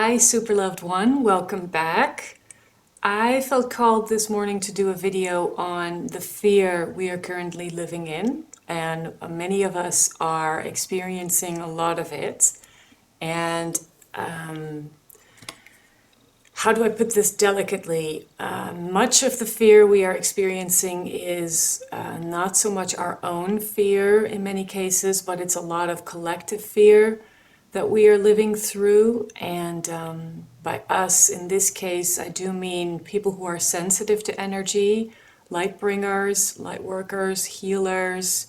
Hi, super loved one. Welcome back. I felt called this morning to do a video on the fear we are currently living in, and many of us are experiencing a lot of it. And how do I put this delicately? Much of the fear we are experiencing is not so much our own fear in many cases, but it's a lot of collective fear that we are living through. And by us, in this case, I do mean people who are sensitive to energy, light bringers, light workers, healers,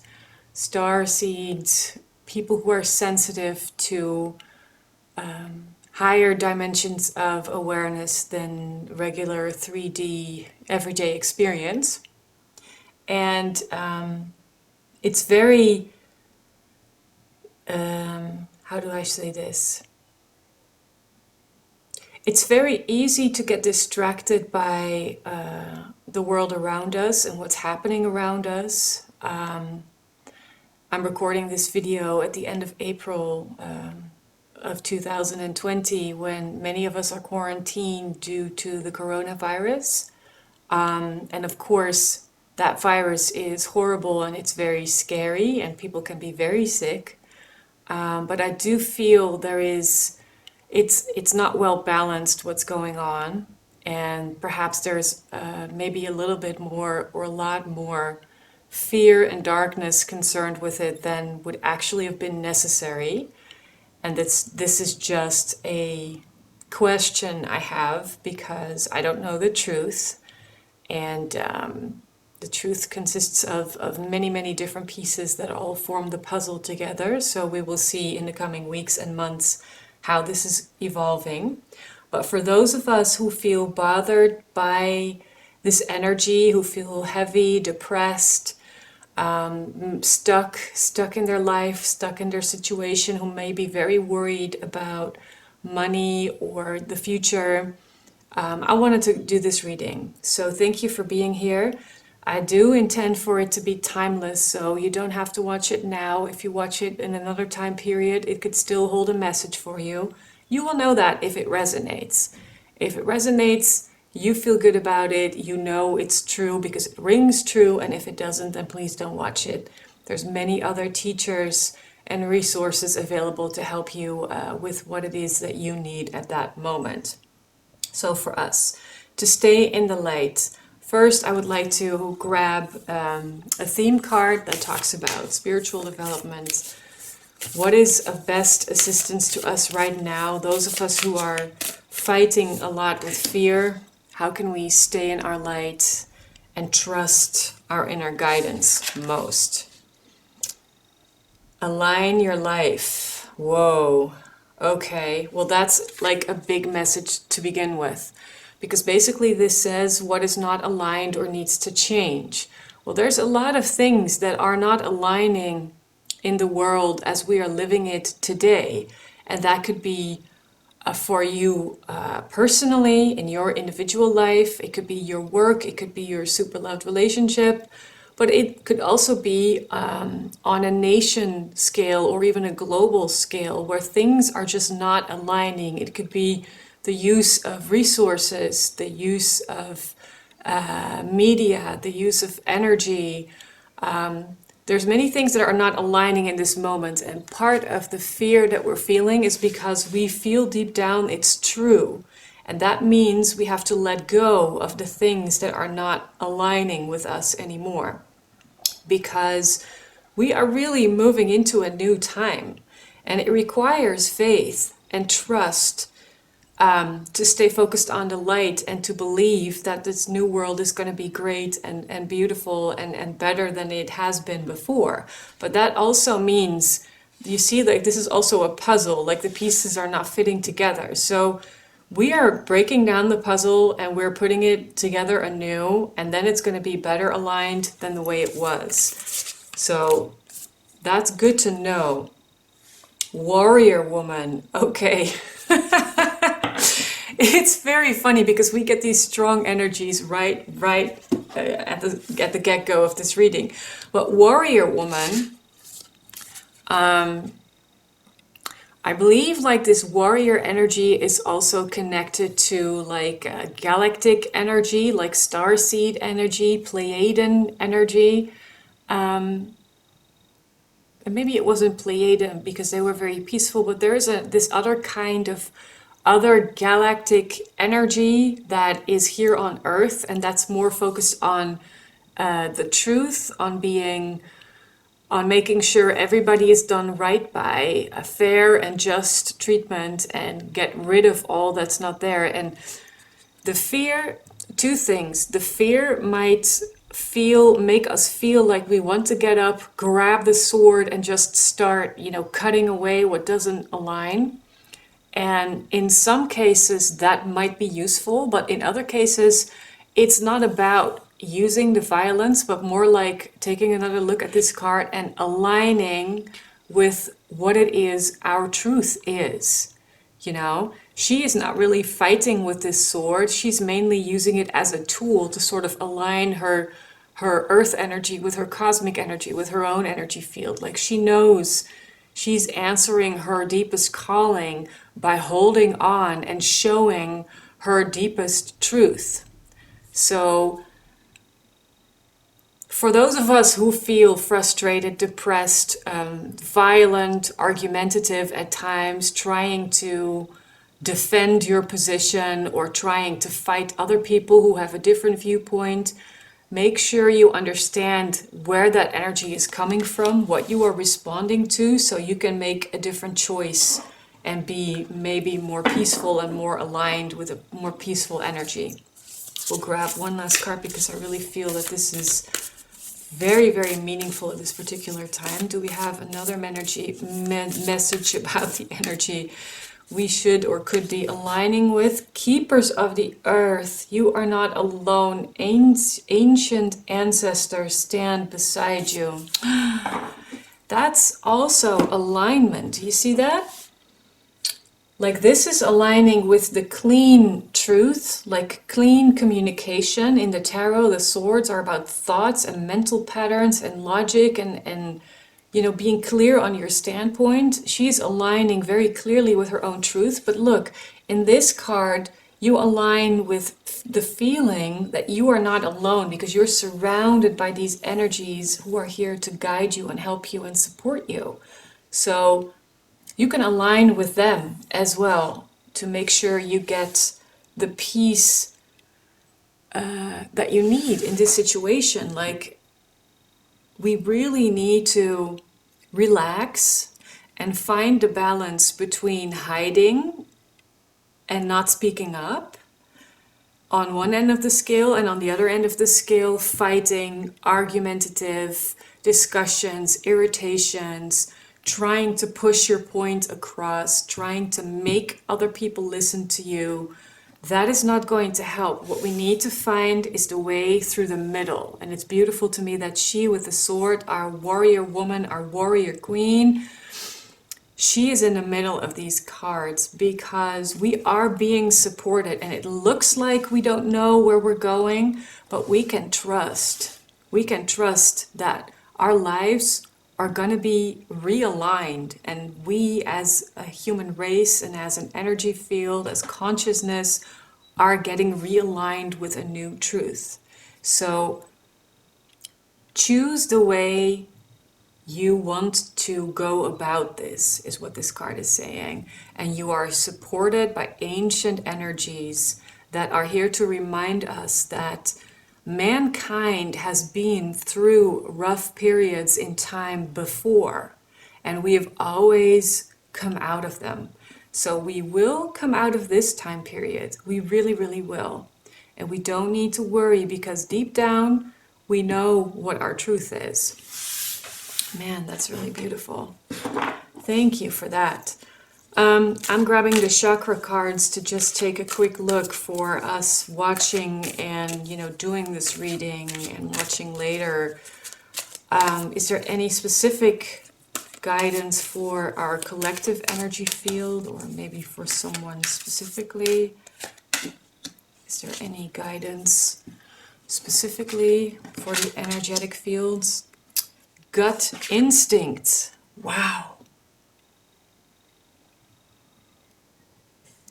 star seeds, people who are sensitive to higher dimensions of awareness than regular 3D everyday experience. And it's very, how do I say this? It's very easy to get distracted by the world around us and what's happening around us. I'm recording this video at the end of April of 2020, when many of us are quarantined due to the coronavirus. And of course, that virus is horrible and it's very scary and people can be very sick. But I do feel it's not well balanced what's going on. And perhaps there's maybe a little bit more or a lot more fear and darkness concerned with it than would actually have been necessary. And this is just a question I have because I don't know the truth. And the truth consists of many, many different pieces that all form the puzzle together. So we will see in the coming weeks and months how this is evolving. But for those of us who feel bothered by this energy, who feel heavy, depressed, stuck in their life, stuck in their situation, who may be very worried about money or the future, I wanted to do this reading. So thank you for being here. I do intend for it to be timeless, so you don't have to watch it now. If you watch it in another time period, it could still hold a message for you. You will know that if it resonates. If it resonates, you feel good about it, you know it's true because it rings true, and if it doesn't, then please don't watch it. There's many other teachers and resources available to help you with what it is that you need at that moment. So for us, to stay in the light, first I would like to grab a theme card that talks about spiritual development. What is of best assistance to us right now, those of us who are fighting a lot with fear? How can we stay in our light and trust our inner guidance most? Align your life. Whoa. Okay. Well, that's like a big message to begin with. Because basically this says what is not aligned or needs to change. Well, there's a lot of things that are not aligning in the world as we are living it today. And that could be for you personally, in your individual life. It could be your work, it could be your super loved relationship, but it could also be on a nation scale or even a global scale where things are just not aligning. It could be the use of resources, the use of media, the use of energy. There's many things that are not aligning in this moment, and part of the fear that we're feeling is because we feel deep down it's true. And that means we have to let go of the things that are not aligning with us anymore. Because we are really moving into a new time, and it requires faith and trust to stay focused on the light and to believe that this new world is going to be great and beautiful and better than it has been before. But that also means, you see, like this is also a puzzle, like the pieces are not fitting together. So we are breaking down the puzzle and we're putting it together anew, and then it's going to be better aligned than the way it was. So that's good to know. Warrior woman, okay. It's very funny because we get these strong energies right at the get-go of this reading. But warrior woman, I believe like this warrior energy is also connected to like galactic energy, like starseed energy, Pleiadian energy. And maybe it wasn't Pleiadian because they were very peaceful, but there is this other kind of other galactic energy that is here on Earth, and that's more focused on the truth, on making sure everybody is done right by a fair and just treatment and get rid of all that's not there. And the fear, two things. The fear might make us feel like we want to get up, grab the sword and just start, cutting away what doesn't align. And in some cases that might be useful, but in other cases it's not about using the violence, but more like taking another look at this card and aligning with what it is our truth is. She is not really fighting with this sword. She's mainly using it as a tool to sort of align her earth energy with her cosmic energy, with her own energy field. Like she knows she's answering her deepest calling by holding on and showing her deepest truth. So for those of us who feel frustrated, depressed, violent, argumentative at times, trying to defend your position or trying to fight other people who have a different viewpoint, make sure you understand where that energy is coming from, what you are responding to, so you can make a different choice and be maybe more peaceful and more aligned with a more peaceful energy. We'll grab one last card because I really feel that this is very, very meaningful at this particular time. Do we have another message about the energy we should or could be aligning with? Keepers of the earth, you are not alone. Ancient ancestors stand beside you. That's also alignment. You see that? Like this is aligning with the clean truth, like clean communication. In the tarot, the swords are about thoughts and mental patterns and logic and being clear on your standpoint. She's aligning very clearly with her own truth. But look, in this card, you align with the feeling that you are not alone because you're surrounded by these energies who are here to guide you and help you and support you. So you can align with them as well to make sure you get the peace that you need in this situation. Like, we really need to relax and find the balance between hiding and not speaking up on one end of the scale, and on the other end of the scale, fighting, argumentative discussions, irritations, trying to push your point across, trying to make other people listen to you. That is not going to help. What we need to find is the way through the middle. And it's beautiful to me that she with the sword, our warrior woman, our warrior queen, she is in the middle of these cards because we are being supported, and it looks like we don't know where we're going, but we can trust. We can trust that our lives are going to be realigned, and we as a human race and as an energy field, as consciousness, are getting realigned with a new truth. So choose the way you want to go about this, is what this card is saying. And you are supported by ancient energies that are here to remind us that mankind has been through rough periods in time before, and we have always come out of them. So we will come out of this time period. We really, really will. And we don't need to worry because deep down, we know what our truth is. Man, that's really beautiful. Thank you for that. I'm grabbing the chakra cards to just take a quick look for us watching and, doing this reading and watching later. Is there any specific guidance for our collective energy field, or maybe for someone specifically? Is there any guidance specifically for the energetic fields? Gut instinct. Wow.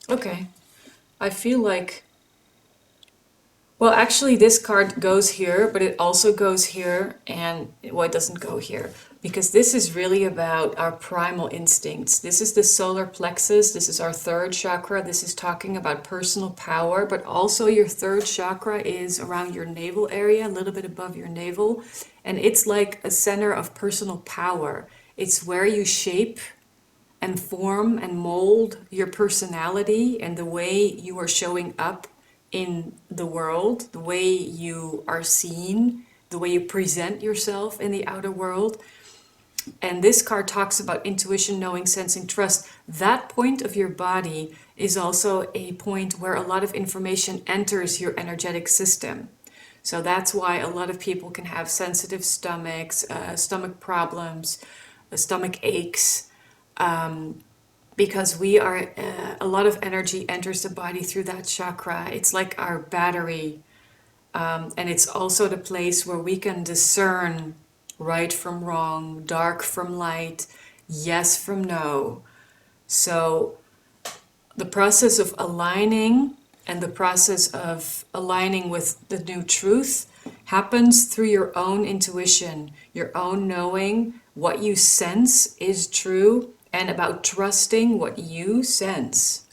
Okay. I feel like, well, actually, this card goes here, but it also goes here, and well, it doesn't go here because this is really about our primal instincts. This is the solar plexus. This is our third chakra. This is talking about personal power, but also your third chakra is around your navel area, a little bit above your navel, and it's like a center of personal power. It's where you shape and form and mold your personality and the way you are showing up in the world, the way you are seen, the way you present yourself in the outer world. And this card talks about intuition, knowing, sensing, trust. That point of your body is also a point where a lot of information enters your energetic system. So that's why a lot of people can have sensitive stomachs, stomach problems, stomach aches, because we are a lot of energy enters the body through that chakra. It's like our battery, and it's also the place where we can discern right from wrong, dark from light, yes from no. So the process of aligning and the process of aligning with the new truth happens through your own intuition, your own knowing what you sense is true, and about trusting what you sense.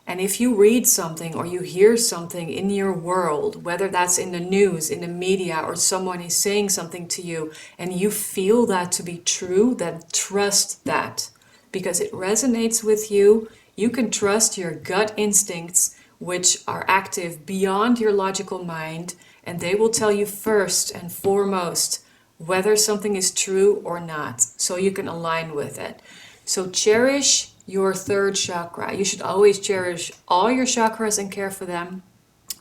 And if you read something or you hear something in your world, whether that's in the news, in the media, or someone is saying something to you, and you feel that to be true, then trust that. Because it resonates with you, you can trust your gut instincts, which are active beyond your logical mind, and they will tell you first and foremost whether something is true or not, so you can align with it. So cherish your third chakra. You should always cherish all your chakras and care for them.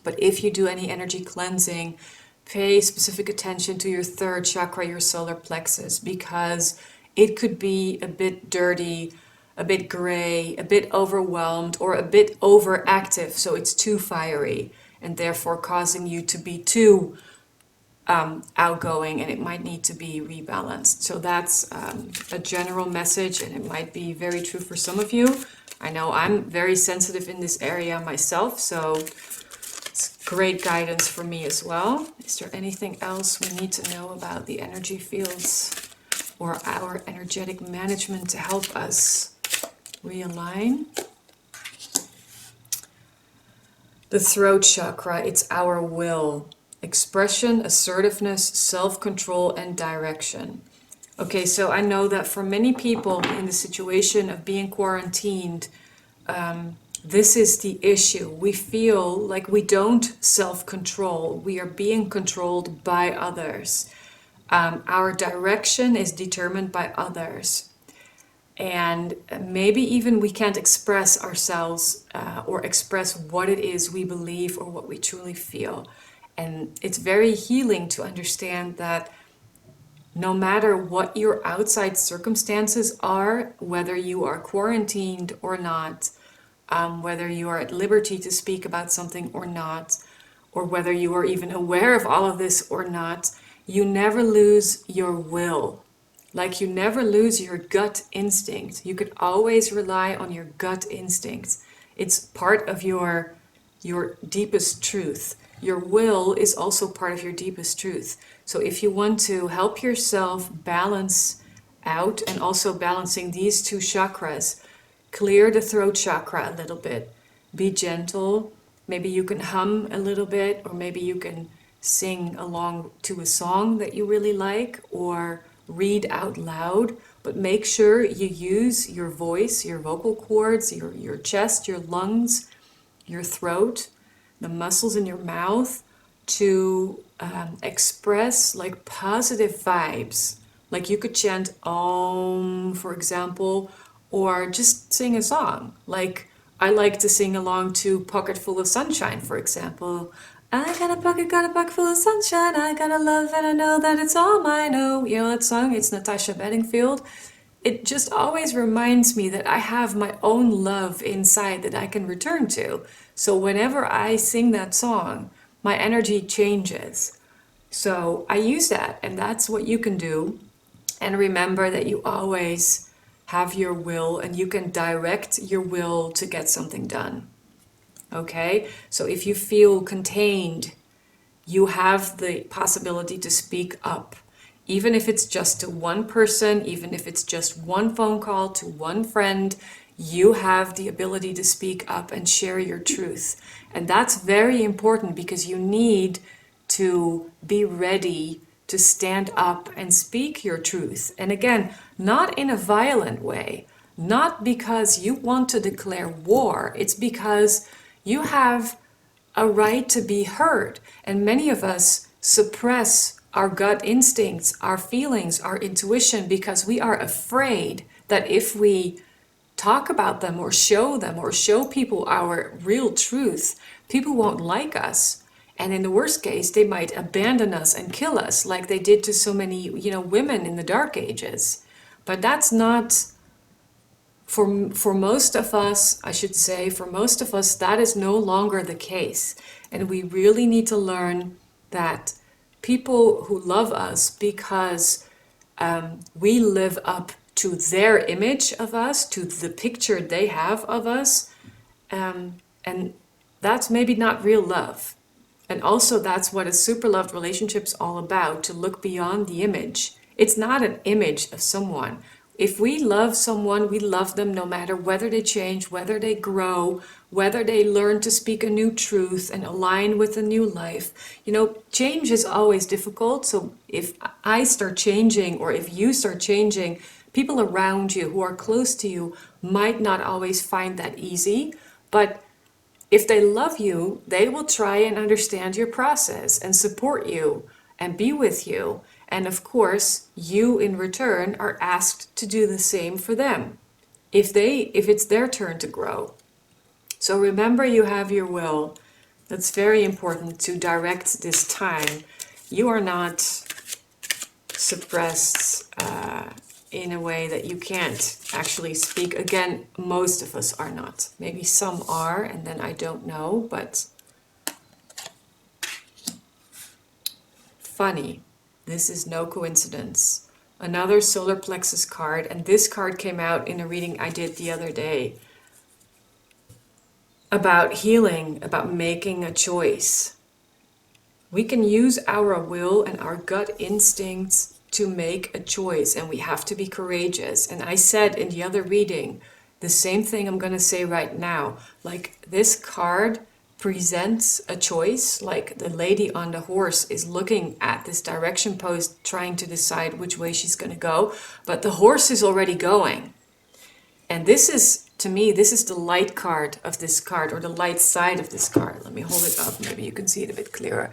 But if you do any energy cleansing, pay specific attention to your third chakra, your solar plexus, because it could be a bit dirty, a bit gray, a bit overwhelmed, or a bit overactive. So it's too fiery and therefore causing you to be too outgoing, and it might need to be rebalanced. So that's a general message, and it might be very true for some of you. I know I'm very sensitive in this area myself, so it's great guidance for me as well. Is there anything else we need to know about the energy fields or our energetic management to help us realign? The throat chakra, it's our will. Expression, assertiveness, self-control, and direction. Okay, so I know that for many people in the situation of being quarantined, this is the issue. We feel like we don't self-control. We are being controlled by others. Our direction is determined by others. And maybe even we can't express ourselves or express what it is we believe or what we truly feel. And it's very healing to understand that no matter what your outside circumstances are, whether you are quarantined or not, whether you are at liberty to speak about something or not, or whether you are even aware of all of this or not, you never lose your will. Like you never lose your gut instinct. You could always rely on your gut instinct. It's part of your deepest truth. Your will is also part of your deepest truth. So if you want to help yourself balance out and also balancing these two chakras, clear the throat chakra a little bit. Be gentle. Maybe you can hum a little bit, or maybe you can sing along to a song that you really like, or read out loud. But make sure you use your voice, your vocal cords, your chest, your lungs, your throat, the muscles in your mouth to express like positive vibes. Like you could chant Om, for example, or just sing a song. Like I like to sing along to Pocket Full of Sunshine, for example. I got a pocket full of sunshine. I got a love and I know that it's all mine. Oh, you know that song? It's Natasha Bedingfield. It just always reminds me that I have my own love inside that I can return to. So whenever I sing that song, my energy changes. So I use that, and that's what you can do. And remember that you always have your will, and you can direct your will to get something done. Okay? So if you feel contained, you have the possibility to speak up. Even if it's just to one person, even if it's just one phone call to one friend, you have the ability to speak up and share your truth. And that's very important because you need to be ready to stand up and speak your truth. And again, not in a violent way, not because you want to declare war, it's because you have a right to be heard. And many of us suppress our gut instincts, our feelings, our intuition, because we are afraid that if we talk about them or show people our real truth, people won't like us. And in the worst case, they might abandon us and kill us like they did to so many, women in the Dark Ages. But that's not, for most of us, I should say, for most of us, that is no longer the case. And we really need to learn that people who love us because we live up to their image of us, to the picture they have of us, and that's maybe not real love. And also that's what a super loved relationship's all about, to look beyond the image. It's not an image of someone. If we love someone, we love them no matter whether they change, whether they grow, whether they learn to speak a new truth and align with a new life. Change is always difficult. So if I start changing, or if you start changing, people around you who are close to you might not always find that easy. But if they love you, they will try and understand your process and support you and be with you. And of course, you in return are asked to do the same for them if it's their turn to grow. So remember, you have your will. That's very important to direct this time. You are not suppressed in a way that you can't actually speak. Again, most of us are not. Maybe some are, and then I don't know, but funny. This is no coincidence. Another solar plexus card, and this card came out in a reading I did the other day about healing, about making a choice. We can use our will and our gut instincts to make a choice, and we have to be courageous. And I said in the other reading the same thing I'm going to say right now. Like, this card presents a choice, like the lady on the horse is looking at this direction post trying to decide which way she's going to go, but the horse is already going. And this is, to me, this is the light card of this card, or the light side of this card. Let me hold it up, maybe you can see it a bit clearer.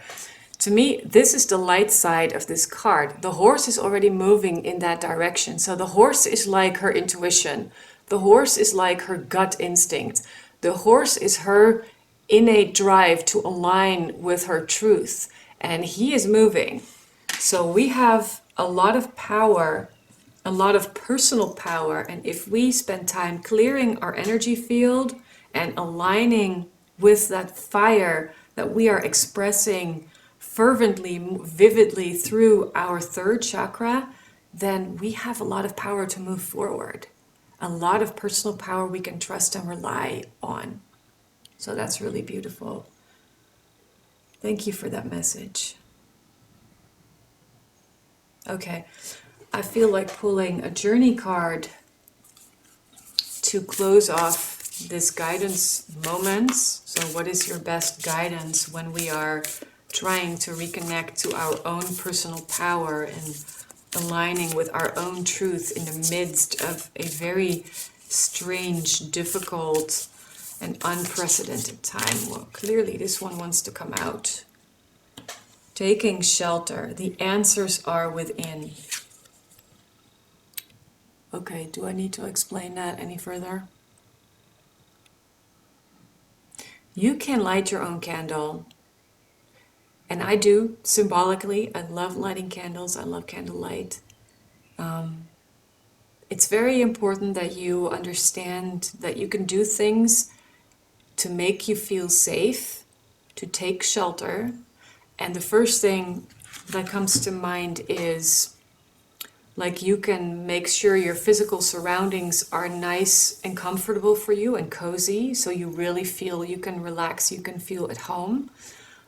To me, this is the light side of this card. The horse is already moving in that direction. So the horse is like her intuition. The horse is like her gut instinct. The horse is her innate drive to align with her truth. And he is moving. So we have a lot of power, a lot of personal power. And if we spend time clearing our energy field and aligning with that fire that we are expressing fervently, vividly through our third chakra, then we have a lot of power to move forward. A lot of personal power we can trust and rely on. So that's really beautiful. Thank you for that message. Okay, I feel like pulling a journey card to close off this guidance moments. So what is your best guidance when we are trying to reconnect to our own personal power and aligning with our own truth in the midst of a very strange, difficult, and unprecedented time? Well, clearly this one wants to come out. Taking shelter. The answers are within. Okay, do I need to explain that any further? You can light your own candle. And I do, symbolically. I love lighting candles. I love candlelight. It's very important that you understand that you can do things to make you feel safe, to take shelter. And the first thing that comes to mind is Like you can make sure your physical surroundings are nice and comfortable for you and cozy, so you really feel you can relax, you can feel at home.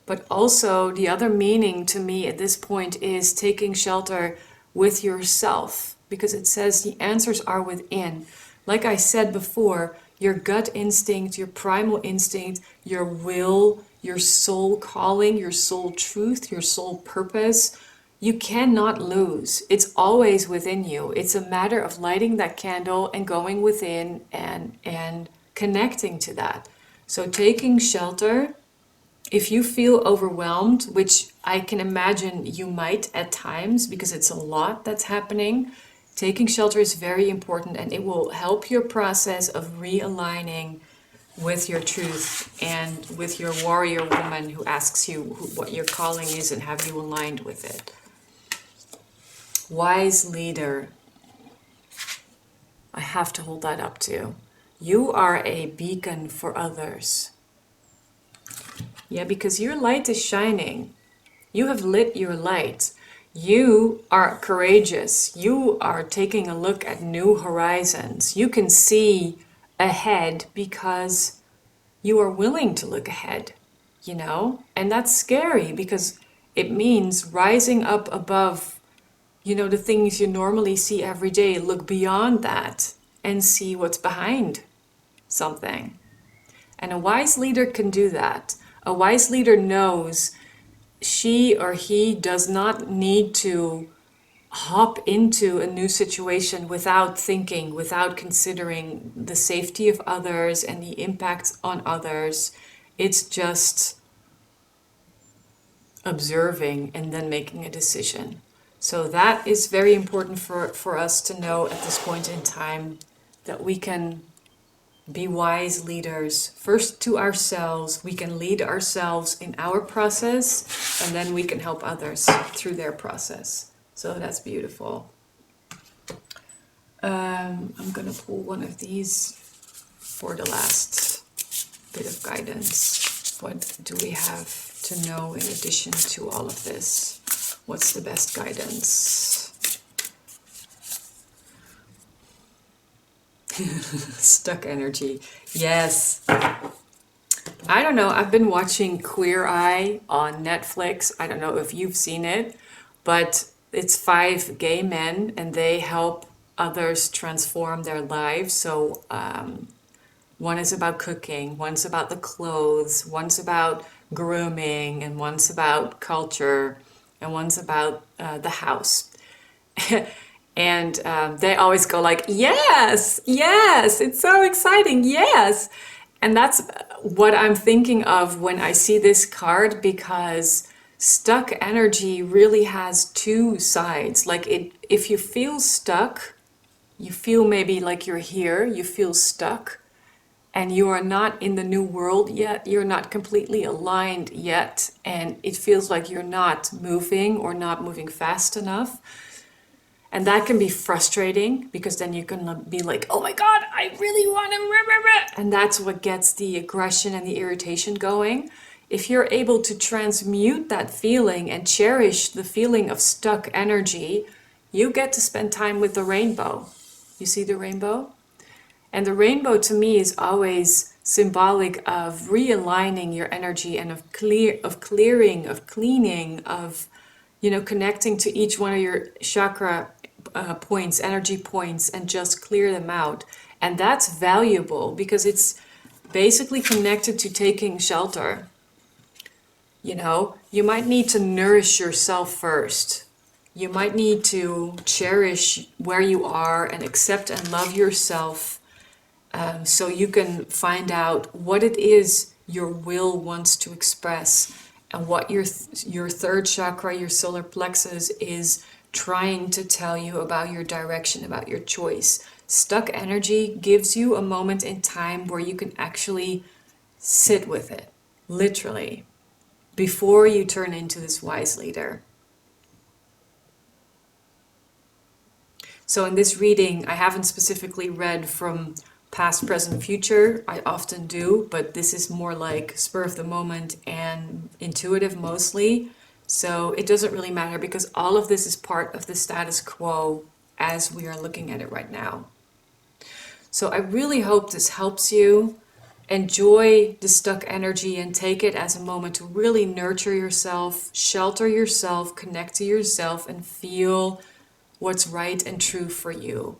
But also the other meaning to me at this point is taking shelter with yourself, because it says the answers are within. Like I said before, your gut instinct, your primal instinct, your will, your soul calling, your soul truth, your soul purpose, you cannot lose. It's always within you. It's a matter of lighting that candle and going within and connecting to that. So taking shelter, if you feel overwhelmed, which I can imagine you might at times because it's a lot that's happening, taking shelter is very important, and it will help your process of realigning with your truth and with your warrior woman who asks you what your calling is and have you aligned with it. Wise leader. I have to hold that up too. You are a beacon for others. Yeah, because your light is shining. You have lit your light. You are courageous. You are taking a look at new horizons. You can see ahead because you are willing to look ahead, you know? And that's scary because it means rising up above, you know, the things you normally see every day. Look beyond that and see what's behind something. And a wise leader can do that. A wise leader knows she or he does not need to hop into a new situation without thinking, without considering the safety of others and the impact on others. It's just observing and then making a decision. So that is very important for us to know at this point in time, that we can be wise leaders first to ourselves. We can lead ourselves in our process, and then we can help others through their process. So that's beautiful. I'm gonna pull one of these for the last bit of guidance. What do we have to know in addition to all of this? What's the best guidance? Stuck energy. Yes. I don't know. I've been watching Queer Eye on Netflix. I don't know if you've seen it, but it's 5 gay men and they help others transform their lives. So one is about cooking, one's about the clothes, one's about grooming, and one's about culture, and one's about the house. And they always go like, yes, yes, it's so exciting, yes. And that's what I'm thinking of when I see this card, because stuck energy really has 2 sides. Like if you feel stuck, you feel maybe like you're here, you feel stuck, and you are not in the new world yet, you're not completely aligned yet, and it feels like you're not moving or not moving fast enough. And that can be frustrating, because then you can be like, oh my God, I really want to... And that's what gets the aggression and the irritation going. If you're able to transmute that feeling and cherish the feeling of stuck energy, you get to spend time with the rainbow. You see the rainbow? And the rainbow to me is always symbolic of realigning your energy and of clearing, of cleaning, of, you know, connecting to each one of your chakra points, energy points, and just clear them out. And that's valuable because it's basically connected to taking shelter. You know, you might need to nourish yourself first. You might need to cherish where you are and accept and love yourself, so you can find out what it is your will wants to express, and what your 3rd chakra, your solar plexus, is trying to tell you about your direction, about your choice. Stuck energy gives you a moment in time where you can actually sit with it, literally, before you turn into this wise leader. So in this reading, I haven't specifically read from past, present, future. I often do, but this is more like spur of the moment and intuitive mostly. So it doesn't really matter, because all of this is part of the status quo as we are looking at it right now. So I really hope this helps you. Enjoy the stuck energy and take it as a moment to really nurture yourself, shelter yourself, connect to yourself, and feel what's right and true for you.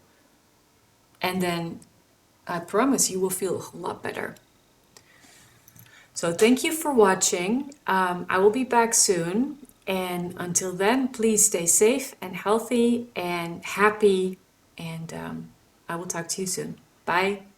And then I promise you will feel a whole lot better. So thank you for watching. I will be back soon. And until then, please stay safe and healthy and happy. And I will talk to you soon. Bye.